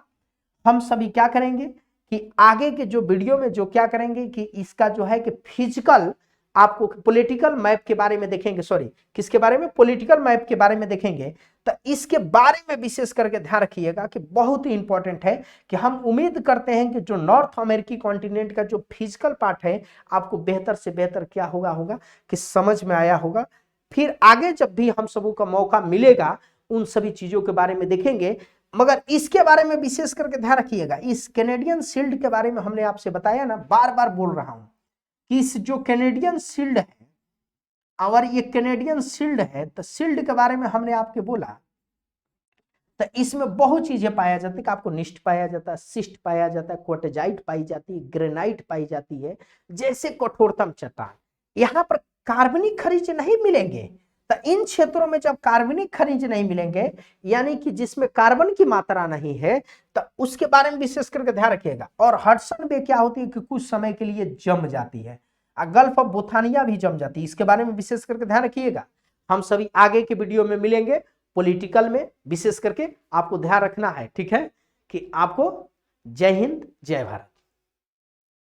हम सभी क्या करेंगे कि आगे के जो वीडियो में जो क्या करेंगे कि इसका जो है कि फिजिकल आपको पॉलिटिकल मैप के बारे में देखेंगे, सॉरी किसके बारे में, पॉलिटिकल मैप के बारे में देखेंगे। तो इसके बारे में विशेष करके ध्यान रखिएगा कि बहुत ही इंपॉर्टेंट है, कि हम उम्मीद करते हैं कि जो नॉर्थ अमेरिकी कॉन्टिनेंट का जो फिजिकल पार्ट है आपको बेहतर से बेहतर क्या होगा कि समझ में आया होगा। फिर आगे जब भी हम सबों का मौका मिलेगा उन सभी चीजों के बारे में देखेंगे। मगर इसके बारे में विशेष करके ध्यान रखिएगा, इस कैनेडियन शील्ड के बारे में हमने आपसे बताया ना, बार बार बोल रहा हूं कि इस जो कैनेडियन शील्ड है, और ये कैनेडियन शील्ड है, तो शील्ड के बारे में हमने आपके बोला, तो इसमें बहुत चीजें पाया जाती है कि आपको निस्ट पाया जाता है, सिस्ट पाया जाता है, क्वार्टेजाइट पाई जाती है, ग्रेनाइट पाई जाती है, जैसे कठोरतम चट्टान। यहाँ पर कार्बनिक खनिज नहीं मिलेंगे। तो इन क्षेत्रों में जब कार्बनिक खनिज नहीं मिलेंगे, यानी कि जिसमें कार्बन की मात्रा नहीं है, तो उसके बारे में विशेष करके ध्यान रखिएगा। और हडसन बे क्या होती है कि कुछ समय के लिए जम जाती है, और गल्फ ऑफ बोथानिया भी जम जाती है, इसके बारे में विशेष करके ध्यान रखिएगा। हम सभी आगे के वीडियो में मिलेंगे, पॉलिटिकल में विशेष करके आपको ध्यान रखना है, ठीक है, कि आपको जय हिंद जय भारत।